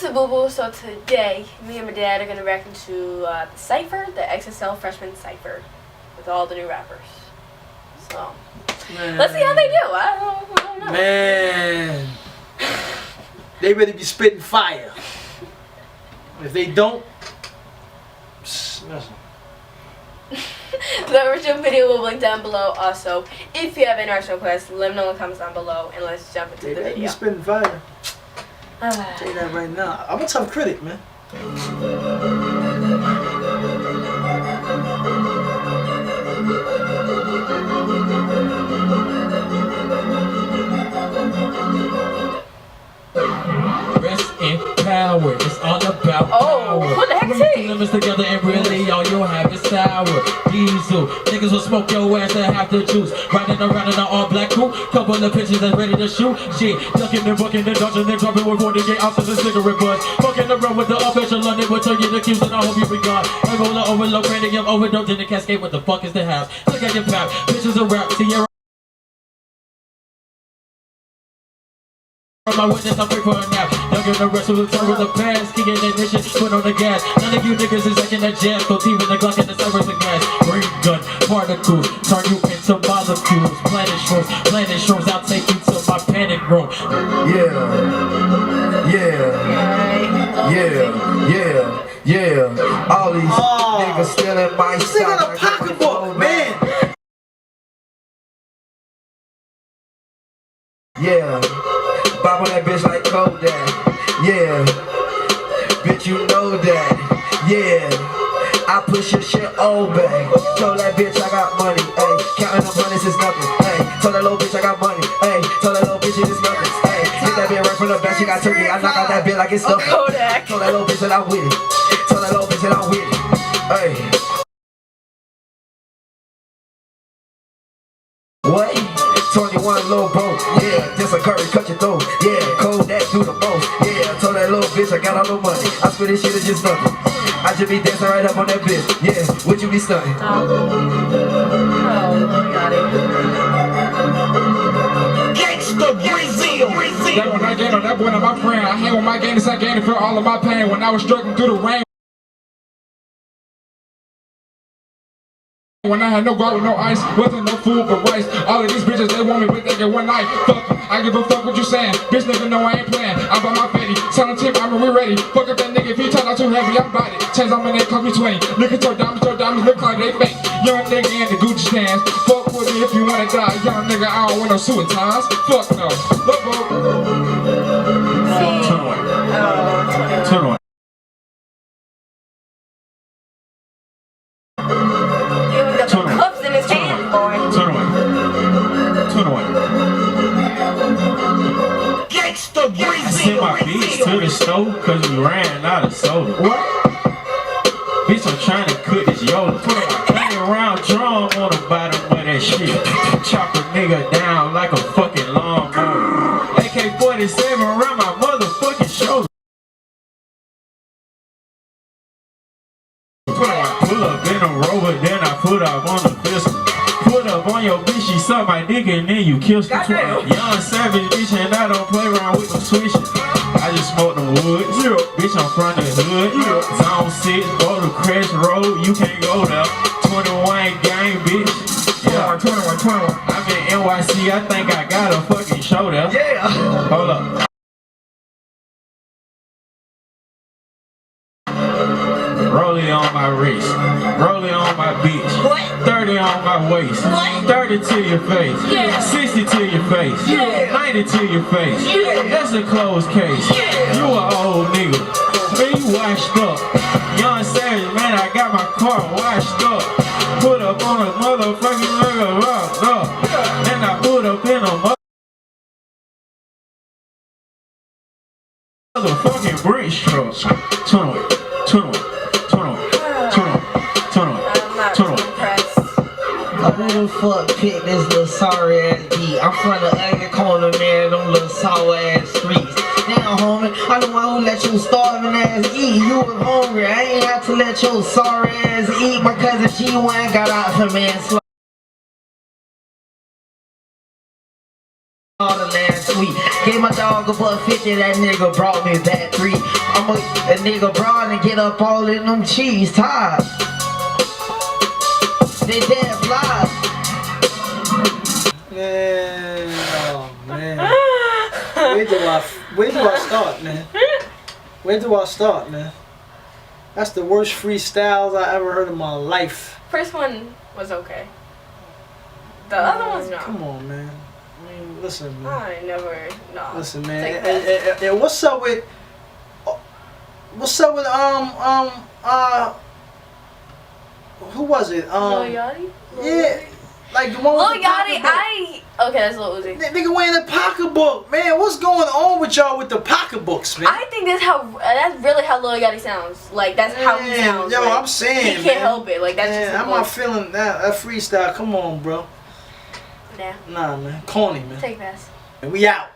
up, boo boo? So today, me and my dad are gonna react into the Cypher, the XXL Freshmen Cypher, with all the new rappers. So let's see how they do. I don't know. Man, they better be spitting fire. If they don't, smash them. The original video will link down below. Also, if you have any artist requests, let me know in the comments down below, and let's jump into the They video. be spitting fire. I'll tell you that right now. I'm a tough critic, man. Rest in power, it's all about power. What the heck is he? Lemons together and really all you'll have is sour. Diesel, niggas will smoke your ass and have the juice. Riding around in an all black coupe, couple of pitches that's ready to shoot. Shit, ducking and bucking and dodging and dropping with 48 ounces of cigarette butts. Fucking around with the official London will turn you to accused and I hope you be gone. Ebola overload, cranium overdose in the cascade. What the fuck is the house? Look at your pap, bitches a rap, Sierra. My witness, I'm free for a nap. Younger than the rest of the turn with the past. Kicking ignition, put on the gas. None of you niggas is acting that jam. Go team in the Glock and the Cyphers and gas. Bring gun, particles, turn you into molecules. Planet shrooms, I'll take you to my panic room. Yeah. All these niggas still in my Stick in a pocketbook, man. Yeah. Bop on that bitch like Kodak. Yeah. Bitch, you know that. Yeah. I push your shit over. Told that bitch I got money. Ayy. Counting the bunnies is nothing. Ayy. Told that little bitch I got money. Ayy. Told that little bitch it is nothing. Ayy. Hit that bitch right from the back. She got turkey. I knock out that bitch like it's stuffed. Kodak. Told that little bitch that I'm with it. Told that little bitch that I'm with it. Ayy. What? 21 little boat, yeah, just a curry cut your throat, yeah, Kodak do the most, yeah, told that little bitch I got all the money, I swear this shit is just nothing, I just be dancing right up on that bitch, yeah, would you be stunning? Gangsta Brazil. That when I gained on that boy and my friend, I hang with my gang, I gained for all of my pain when I was struggling through the rain. When I had no guard with no ice, wasn't no food but rice. All of these bitches, they want me, but they get one night. Fuck, I give a fuck what you saying. Bitch nigga know I ain't playing. I bought my fatty, tell him Tim, we ready. Fuck up that nigga if he turn out too heavy, I'm body. Chains on my neck, cost me 20. Look at your diamonds look like they fake. Young nigga in the Gucci stands. Fuck with me if you wanna die. Young nigga, I don't want no suit ties. Fuck no. Look, bro. Turn on. Cups in his hand, boy. Turn away. Gangsta Brazil. I sent my bitch to the store cause we ran out of soda. What? Bitch, I'm trying to cook this Yoda. Put a 20 round drum on the bottom of that shit. Chop a nigga down like a fucking lawnmower. AK-47 around my motherfucking shoulder. Pull up in a Rover, then I put up on the pistol. Put up on your bitch, she suck my dick and then you kiss her. Young savage bitch and I don't play around with no switches. I just smoke the wood, bitch I'm from the hood. Zone 6, go to Crash Road, you can't go there. 21 gang bitch. Yeah, 21. I'm in NYC, I think I got a fucking show there. Yeah. Hold up. Rollie on my wrist, rollie on my bitch, What? 30 on my waist, What? 30 to your face, Yeah. 60 to your face, Yeah. 90 to your face, Yeah. that's a closed case, Yeah. you a old nigga, man you washed up, young savage man I got my car washed up, put up on a motherfucking nigga locked up, then I put up in a motherfucking brick truck, turn away. Who the fuck picked this little sorry ass beat? I'm from the ugly corner, man, them little sour ass streets. Now, homie, I'm the one who let your starving ass eat. You was hungry, I ain't have to let your sorry ass eat. My cousin G1 got out for manslaughter last week. Gave my dog a $1.50, that nigga brought me back 3. I'm I'm a nigga broad and get up all in them cheese ties. They dead flies. Man, oh man. Where do I start, man? Where do I start, man? That's the worst freestyles I ever heard in my life. First one was okay. The other one's not. Come on, man. I mean, listen, man. I never. No. Listen, man. And what's up with who was it? Lil Yachty? Yeah, like the one with Lil the Yachty, okay, that's Lil Uzi. Nigga wearing a pocketbook, man. What's going on with y'all with the pocketbooks, man? I think that's really how Lil Yachty sounds. Like that's how he sounds. Yo, like, I'm saying, he can't help it. Like that's just. I'm not feeling that freestyle. Come on, bro. Nah. Nah, man. Corny, man. Take pass. And we out.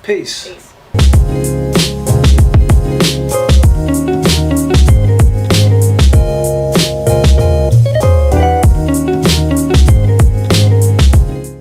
Peace. Peace.